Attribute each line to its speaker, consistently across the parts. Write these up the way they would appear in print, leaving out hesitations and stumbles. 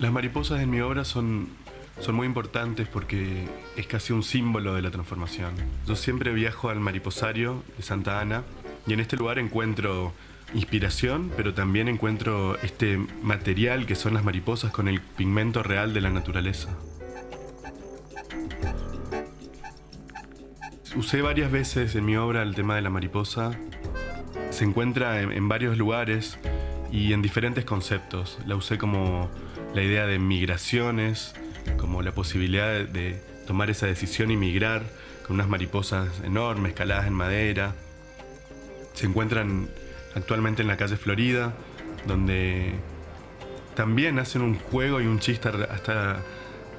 Speaker 1: Las mariposas en mi obra son muy importantes porque es casi un símbolo de la transformación. Yo siempre viajo al mariposario de Santa Ana y en este lugar encuentro inspiración, pero también encuentro este material que son las mariposas con el pigmento real de la naturaleza. Usé varias veces en mi obra el tema de la mariposa. Se encuentra en varios lugares y en diferentes conceptos. La usé como la idea de migraciones, como la posibilidad de tomar esa decisión y migrar con unas mariposas enormes, caladas en madera. Se encuentran actualmente en la calle Florida, donde también hacen un juego y un chiste hasta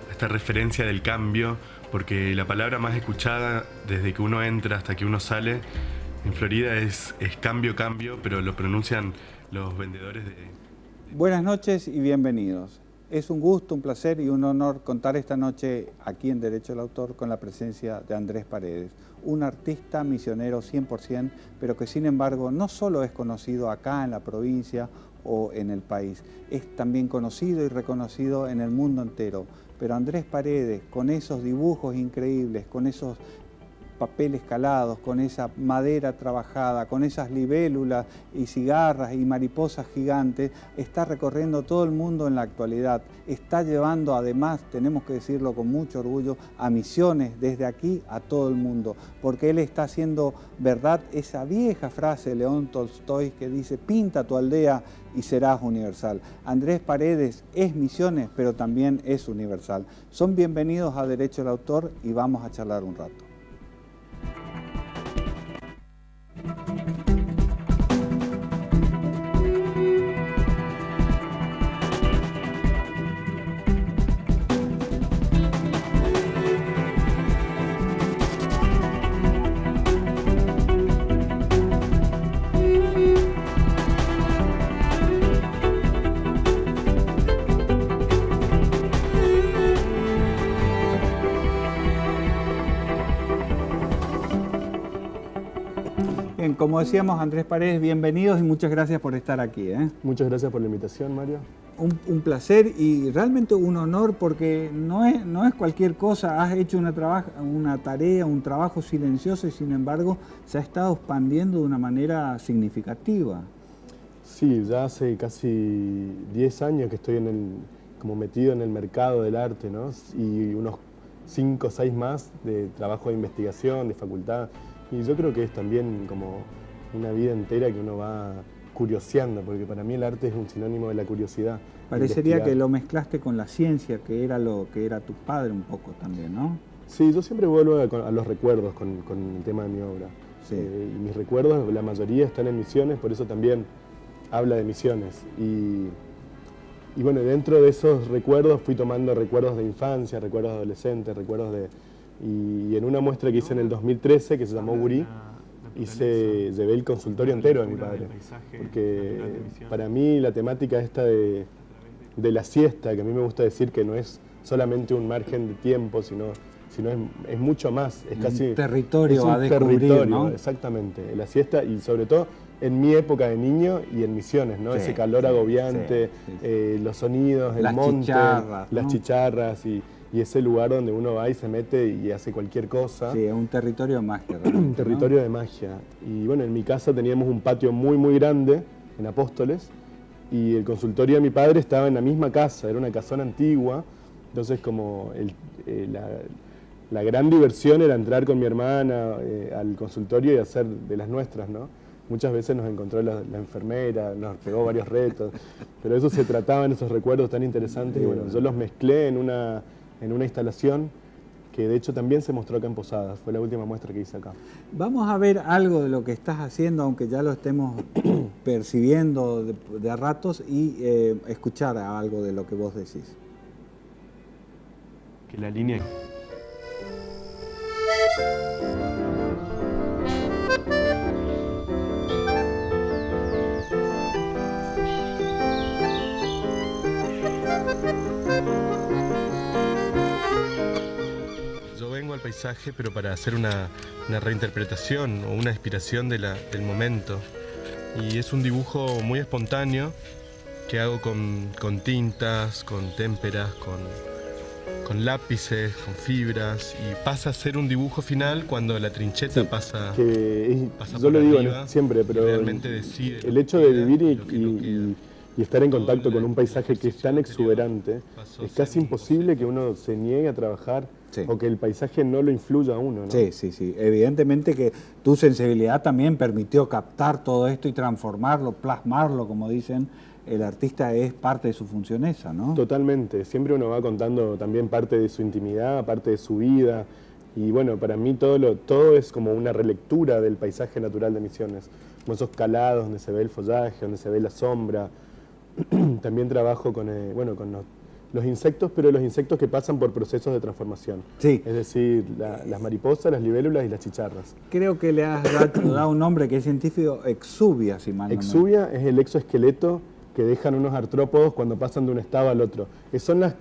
Speaker 1: esta referencia del cambio, porque la palabra más escuchada desde que uno entra hasta que uno sale en Florida es cambio, cambio, pero lo pronuncian los vendedores de...
Speaker 2: Buenas noches y bienvenidos. Es un gusto, un placer y un honor contar esta noche aquí en Derecho del Autor con la presencia de Andrés Paredes, un artista misionero 100%, pero que sin embargo no solo es conocido acá en la provincia o en el país, es también conocido y reconocido en el mundo entero. Pero Andrés Paredes, con esos dibujos increíbles, con esos papeles calados, con esa madera trabajada, con esas libélulas y cigarras y mariposas gigantes, está recorriendo todo el mundo en la actualidad. Está llevando, además, tenemos que decirlo con mucho orgullo, a misiones desde aquí a todo el mundo, porque él está haciendo verdad esa vieja frase de León Tolstoy que dice: pinta tu aldea y serás universal. Andrés Paredes es misiones, pero también es universal. Son bienvenidos a Derecho del Autor y vamos a charlar un rato. Bien, como decíamos, Andrés Paredes, bienvenidos y muchas gracias por estar aquí.
Speaker 3: Muchas gracias por la invitación, Mario.
Speaker 2: Un placer y realmente un honor porque no es cualquier cosa. Has hecho una tarea, un trabajo silencioso y sin embargo se ha estado expandiendo de una manera significativa.
Speaker 3: Sí, ya hace casi 10 años que estoy como metido en el mercado del arte, ¿no? Y unos 5 o 6 más de trabajo de investigación, de facultad. Y yo creo que es también como una vida entera que uno va curioseando, porque para mí el arte es un sinónimo de la curiosidad.
Speaker 2: Parecería que lo mezclaste con la ciencia, que era lo que era tu padre un poco también, ¿no?
Speaker 3: Sí, yo siempre vuelvo a los recuerdos con el tema de mi obra.
Speaker 2: Sí.
Speaker 3: Y mis recuerdos, la mayoría están en Misiones, por eso también habla de Misiones. Y bueno, dentro de esos recuerdos fui tomando recuerdos de infancia, recuerdos de adolescentes, recuerdos de... Y en una muestra que hice en el 2013, que se llamó Gurí, llevé el consultorio entero de mi padre. Porque para mí la temática esta de la siesta, que a mí me gusta decir que no es solamente un margen de tiempo, sino es mucho más. Es casi
Speaker 2: un territorio a descubrir,
Speaker 3: territorio,
Speaker 2: ¿no?
Speaker 3: Exactamente. La siesta, y sobre todo en mi época de niño y en Misiones, ¿no?
Speaker 2: Sí,
Speaker 3: ese calor agobiante, los sonidos, el monte, las chicharras y ese lugar donde uno va y se mete y hace cualquier cosa.
Speaker 2: Sí, es un territorio de magia.
Speaker 3: Un territorio de magia. Y bueno, en mi casa teníamos un patio muy, muy grande, en Apóstoles, y el consultorio de mi padre estaba en la misma casa, era una casona antigua, entonces como la gran diversión era entrar con mi hermana al consultorio y hacer de las nuestras, ¿no? Muchas veces nos encontró la enfermera, nos pegó varios retos, pero eso se trataba en esos recuerdos tan interesantes y bueno, yo los mezclé en una instalación que de hecho también se mostró acá en Posadas, fue la última muestra que hice acá.
Speaker 2: Vamos a ver algo de lo que estás haciendo, aunque ya lo estemos percibiendo de a ratos, y escuchar algo de lo que vos decís.
Speaker 1: Que la línea... Al paisaje, pero para hacer una reinterpretación o una inspiración del momento. Y es un dibujo muy espontáneo que hago con tintas, con témperas, con lápices, con fibras, y pasa a ser un dibujo final cuando la trincheta pasa
Speaker 3: yo
Speaker 1: por
Speaker 3: lo digo
Speaker 1: arriba
Speaker 3: siempre,
Speaker 1: y
Speaker 3: pero
Speaker 1: realmente decide
Speaker 3: el
Speaker 1: lo
Speaker 3: hecho
Speaker 1: que
Speaker 3: de
Speaker 1: queda
Speaker 3: vivir
Speaker 1: y lo que no queda.
Speaker 3: y estar en contacto
Speaker 1: Todo
Speaker 3: con un paisaje que es tan exuberante,
Speaker 1: pasó a
Speaker 3: es
Speaker 1: ser
Speaker 3: casi imposible que uno se niegue a trabajar
Speaker 2: Sí.
Speaker 3: o que el paisaje no lo influya a uno, ¿no?
Speaker 2: Sí, sí, sí. Evidentemente que tu sensibilidad también permitió captar todo esto y transformarlo, plasmarlo, como dicen. El artista es parte de su función esa, ¿no?
Speaker 3: Totalmente. Siempre uno va contando también parte de su intimidad, parte de su vida. Y bueno, para mí todo es como una relectura del paisaje natural de Misiones. Como esos calados donde se ve el follaje, donde se ve la sombra. También trabajo con los insectos, pero los insectos que pasan por procesos de transformación.
Speaker 2: Sí.
Speaker 3: Es decir, las mariposas, las libélulas y las chicharras.
Speaker 2: Creo que le has dado un nombre que es científico, exuvia, si mal no me...
Speaker 3: Exuvia es el exoesqueleto que dejan unos artrópodos cuando pasan de un estado al otro. Que son las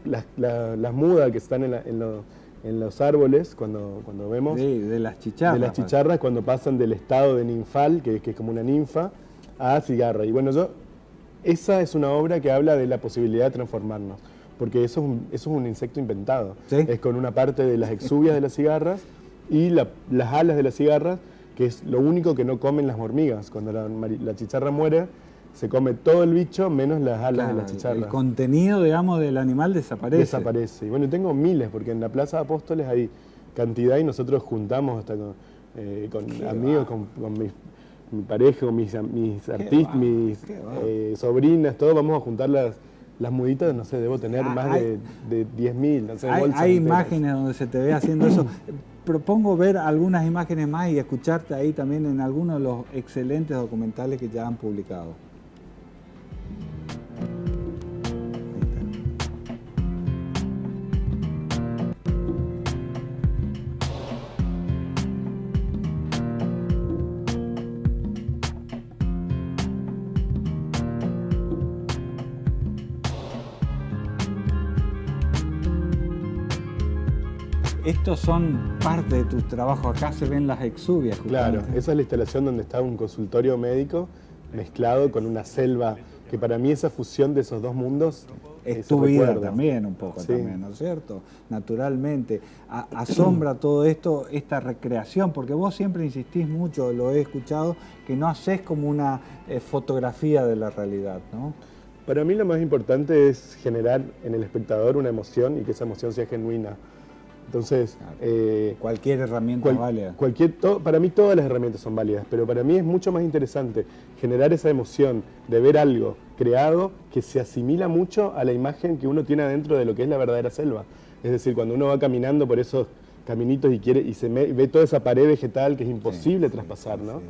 Speaker 3: mudas que están en los árboles cuando vemos.
Speaker 2: de las chicharras.
Speaker 3: De las chicharras cuando pasan del estado de ninfal, que es como una ninfa, a cigarra. Y bueno, esa es una obra que habla de la posibilidad de transformarnos, porque eso es un insecto inventado.
Speaker 2: ¿Sí?
Speaker 3: Es con una parte de las exuvias de las cigarras y las alas de las cigarras, que es lo único que no comen las hormigas. Cuando la chicharra muere, se come todo el bicho menos las alas de la chicharra.
Speaker 2: El contenido, digamos, del animal desaparece.
Speaker 3: Desaparece. Y bueno, tengo miles, porque en la Plaza de Apóstoles hay cantidad y nosotros juntamos hasta con amigos, con mi pareja, con mis artistas, mis sobrinas, todos vamos a juntar las muditas, no sé, debo tener más de 10.000, no sé, bolsas
Speaker 2: hay
Speaker 3: enteras.
Speaker 2: imágenes donde se te ve haciendo eso. Propongo ver algunas imágenes más y escucharte ahí también en algunos de los excelentes documentales que ya han publicado. Estos son parte de tus trabajos. Acá se ven las exuvias.
Speaker 3: Claro,
Speaker 2: justamente.
Speaker 3: esa es la instalación donde está un consultorio médico mezclado con una selva, que para mí esa fusión de esos dos mundos
Speaker 2: Es tu vida
Speaker 3: recuerdo.
Speaker 2: también, un poco
Speaker 3: Sí.
Speaker 2: también, ¿no es cierto? Naturalmente. Asombra todo esto, esta recreación, porque vos siempre insistís mucho, lo he escuchado, que no haces como una fotografía de la realidad, ¿no?
Speaker 3: Para mí lo más importante es generar en el espectador una emoción y que esa emoción sea genuina. Entonces,
Speaker 2: Cualquier herramienta válida.
Speaker 3: para mí todas las herramientas son válidas, pero para mí es mucho más interesante generar esa emoción de ver algo creado que se asimila mucho a la imagen que uno tiene adentro de lo que es la verdadera selva. Es decir, cuando uno va caminando por esos caminitos y ve toda esa pared vegetal que es imposible traspasar, ¿no?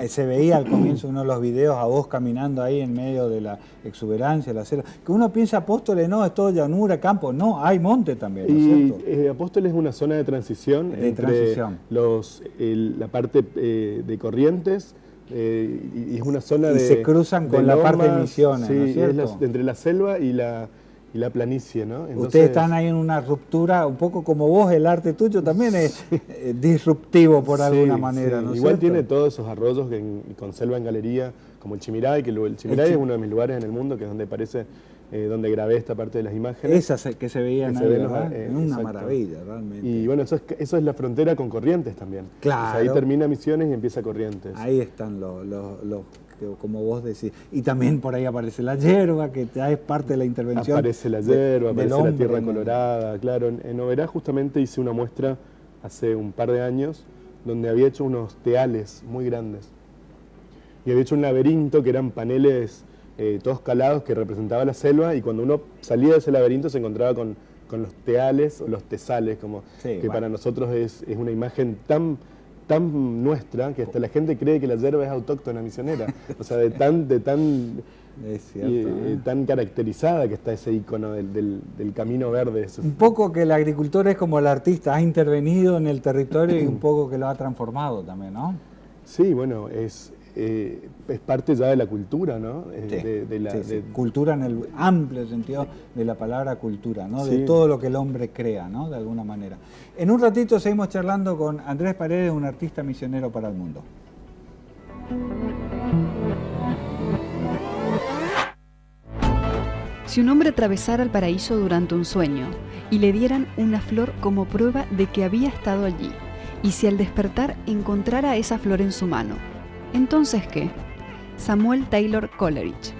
Speaker 2: Se veía al comienzo uno de los videos a vos caminando ahí en medio de la exuberancia, la selva. Que uno piensa Apóstoles, no, es todo llanura, campo. No, hay monte también, ¿no es cierto?
Speaker 3: Y Apóstoles es una zona de transición entre la parte de Corrientes y es una zona
Speaker 2: Y se cruzan con la parte de Misiones,
Speaker 3: sí,
Speaker 2: ¿no es cierto?
Speaker 3: entre la selva y la planicie, ¿no? Entonces,
Speaker 2: Ustedes están ahí en una ruptura, un poco como vos, el arte tuyo también es disruptivo por alguna manera,
Speaker 3: sí.
Speaker 2: ¿no es
Speaker 3: Igual
Speaker 2: cierto?
Speaker 3: tiene todos esos arroyos con selva en galería, como el Chimiray, que el Chimiray es uno de mis lugares en el mundo, que es donde aparece, donde grabé esta parte de las imágenes.
Speaker 2: Esas que se veían
Speaker 3: que
Speaker 2: ahí,
Speaker 3: se ven
Speaker 2: ¿verdad? Es una
Speaker 3: exacto.
Speaker 2: maravilla, realmente.
Speaker 3: Y bueno, eso es la frontera con Corrientes también.
Speaker 2: Claro.
Speaker 3: O sea, ahí termina Misiones y empieza Corrientes.
Speaker 2: Ahí están los como vos decís. Y también por ahí aparece la hierba, que ya es parte de la intervención.
Speaker 3: Aparece la hierba,
Speaker 2: del
Speaker 3: aparece la
Speaker 2: hombre
Speaker 3: tierra
Speaker 2: en el-
Speaker 3: colorada. Claro, en Oberá justamente hice una muestra hace un par de años donde había hecho unos teales muy grandes. Y había hecho un laberinto que eran paneles todos calados que representaba la selva, y cuando uno salía de ese laberinto se encontraba con los teales o los tesales, como
Speaker 2: Sí,
Speaker 3: que para nosotros es una imagen tan nuestra que hasta la gente cree que la hierba es autóctona misionera. O sea, de tan
Speaker 2: Es cierto,
Speaker 3: tan caracterizada que está ese icono del camino verde.
Speaker 2: Un poco que el agricultor es como el artista, ha intervenido en el territorio y un poco que lo ha transformado también, ¿no?
Speaker 3: Sí, bueno, es parte ya de la cultura, ¿no?
Speaker 2: Sí. Cultura en el amplio sentido de la palabra cultura, ¿no? De
Speaker 3: Sí.
Speaker 2: todo lo que el hombre crea, ¿no? De alguna manera. En un ratito seguimos charlando con Andrés Paredes, un artista misionero para el mundo.
Speaker 4: Si un hombre atravesara el paraíso durante un sueño y le dieran una flor como prueba de que había estado allí, y si al despertar encontrara esa flor en su mano, ¿entonces qué? Samuel Taylor Coleridge.